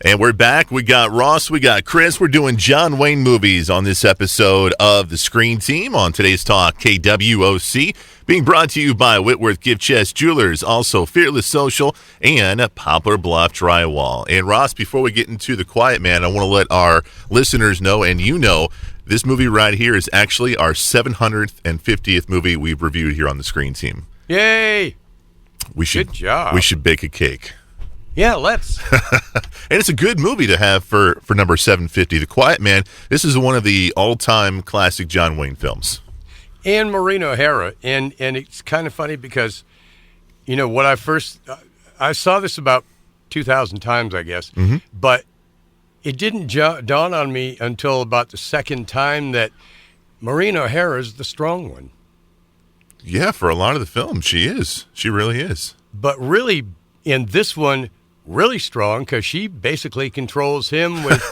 And we're back. We got Ross. We got Chris. We're doing John Wayne movies on this episode of The Screen Team on today's talk, KWOC, being brought to you by Whitworth Gift Chest Jewelers, also Fearless Social, and Poplar Bluff Drywall. And Ross, before we get into The Quiet Man, I want to let our listeners know, and you know, this movie right here is actually our 750th movie we've reviewed here on The Screen Team. Yay! Good job. We should bake a cake. Yeah, let's. And it's a good movie to have for number 750. The Quiet Man, this is one of the all-time classic John Wayne films. And Maureen O'Hara. And it's kind of funny because, you know, when I saw this about 2,000 times, I guess. Mm-hmm. But it didn't dawn on me until about the second time that Maureen O'Hara is the strong one. Yeah, for a lot of the film, she is. She really is. But really, in this one, really strong because she basically controls him with,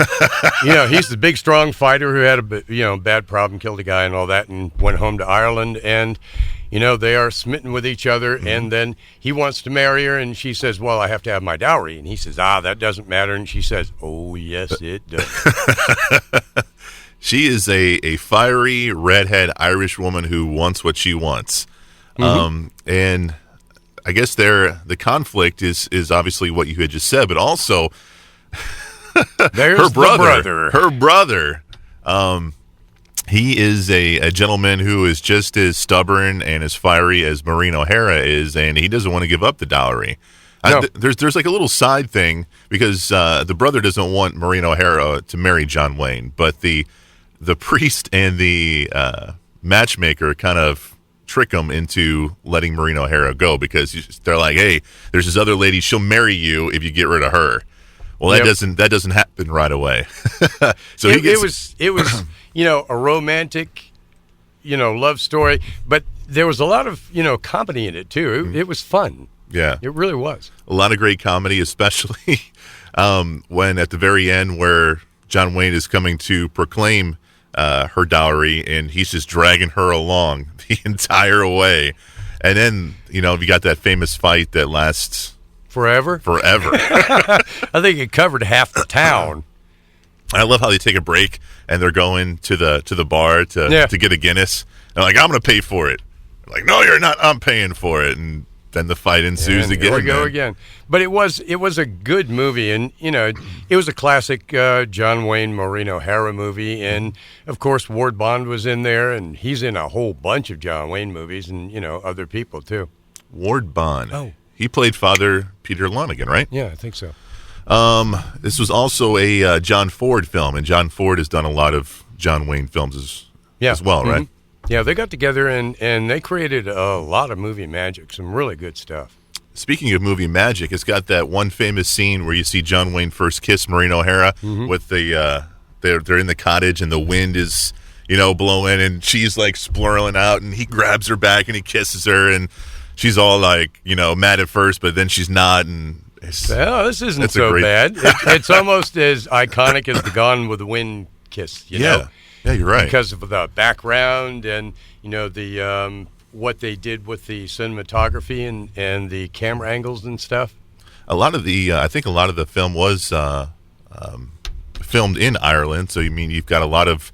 you know, he's the big, strong fighter who had a bad problem, killed a guy and all that, and went home to Ireland. And, you know, they are smitten with each other. Mm-hmm. And then he wants to marry her, and she says, well, I have to have my dowry. And he says, that doesn't matter. And she says, oh, yes, it does. She is a fiery, redhead Irish woman who wants what she wants. Mm-hmm. And I guess the conflict is obviously what you had just said, but also there's her brother. Her brother. He is a gentleman who is just as stubborn and as fiery as Maureen O'Hara is, and he doesn't want to give up the dowry. No. There's like a little side thing because the brother doesn't want Maureen O'Hara to marry John Wayne, but the priest and the matchmaker kind of trick him into letting Maureen O'Hara go because they're like, hey, there's this other lady, she'll marry you if you get rid of her. Well, that doesn't happen right away. So it was you know, a romantic, you know, love story, but there was a lot of, you know, comedy in it too. It was fun. Yeah, it really was a lot of great comedy, especially when at the very end where John Wayne is coming to proclaim her dowry, and he's just dragging her along the entire way. And then, you know, you got that famous fight that lasts forever. I think it covered half the town. I love how they take a break and they're going to the bar to get a Guinness. They're like, I'm going to pay for it. They're like, no, you're not. I'm paying for it. And then the fight ensues again. Here we go again. But it was a good movie, and you know, it was a classic John Wayne, Maureen O'Hara movie, and of course Ward Bond was in there, and he's in a whole bunch of John Wayne movies, and you know, other people too. Ward Bond. Oh, he played Father Peter Lonigan, right? Yeah, I think so. This was also a John Ford film, and John Ford has done a lot of John Wayne films as well, right? Mm-hmm. Yeah, they got together and they created a lot of movie magic, some really good stuff. Speaking of movie magic, it's got that one famous scene where you see John Wayne first kiss Maureen O'Hara with the they're in the cottage and the wind is, you know, blowing and she's like splurling out and he grabs her back and he kisses her and she's all like, you know, mad at first, but then she's not. And this isn't so bad. It's almost as iconic as the Gone with the Wind kiss, you know? Yeah, you're right. Because of the background and, you know, the what they did with the cinematography and the camera angles and stuff. A lot of the, I think a lot of the film was filmed in Ireland. So, you've got a lot of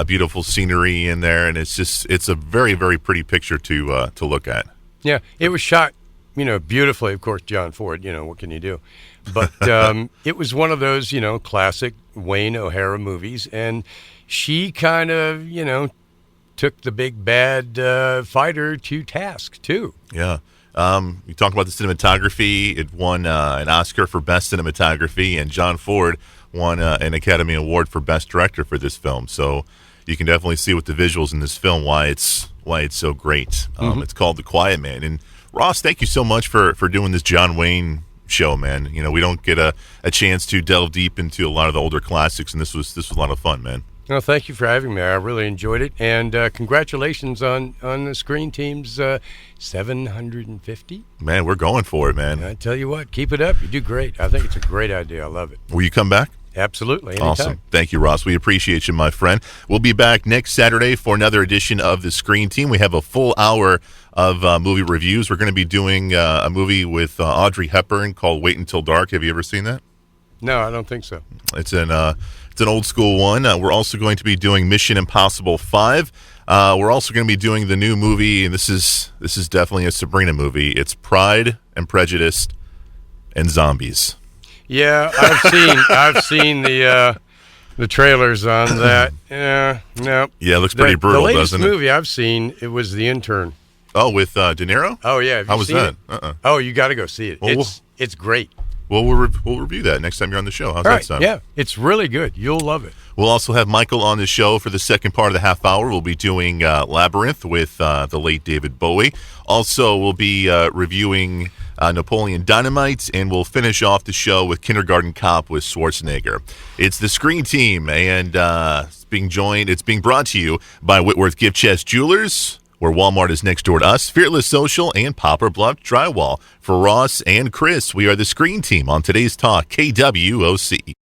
beautiful scenery in there, and it's a very, very pretty picture to look at. Yeah, it was shot, you know, beautifully. Of course, John Ford, you know, what can you do? But it was one of those, you know, classic Wayne O'Hara movies, and she kind of, you know, took the big bad fighter to task, too. Yeah. You talk about the cinematography. It won an Oscar for Best Cinematography, and John Ford won an Academy Award for Best Director for this film. So you can definitely see with the visuals in this film why it's so great. It's called The Quiet Man. And Ross, thank you so much for doing this John Wayne show, man. You know, we don't get a chance to delve deep into a lot of the older classics, and this was a lot of fun, man. Well, thank you for having me. I really enjoyed it, and congratulations on the Screen Team's 750. Man, we're going for it, man. I tell you what, keep it up. You do great. I think it's a great idea. I love it. Will you come back? Absolutely. Anytime. Awesome. Thank you, Ross. We appreciate you, my friend. We'll be back next Saturday for another edition of the Screen Team. We have a full hour of movie reviews. We're going to be doing a movie with Audrey Hepburn called Wait Until Dark. Have you ever seen that? No, I don't think so. It's an old school one. We're also going to be doing Mission Impossible 5. We're also going to be doing the new movie, and this is definitely a Sabrina movie. It's Pride and Prejudice and Zombies. Yeah, I've seen the trailers on that. Yeah, no. Yeah, it looks pretty brutal, doesn't it? The latest movie I've seen, it was The Intern. Oh, with De Niro? Oh, yeah. How was that? Oh, you got to go see it. Well, it's great. Well, we'll review that next time you're on the show. How's that sound? Yeah, it's really good. You'll love it. We'll also have Michael on the show for the second part of the half hour. We'll be doing Labyrinth with the late David Bowie. Also, we'll be reviewing Napoleon Dynamite, and we'll finish off the show with Kindergarten Cop with Schwarzenegger. It's the Screen Team, and it's being brought to you by Whitworth Gift Chest Jewelers, where Walmart is next door to us, Fearless Social, and Poplar Bluff Drywall. For Ross and Chris, we are the Screen Team on today's talk, KWOC.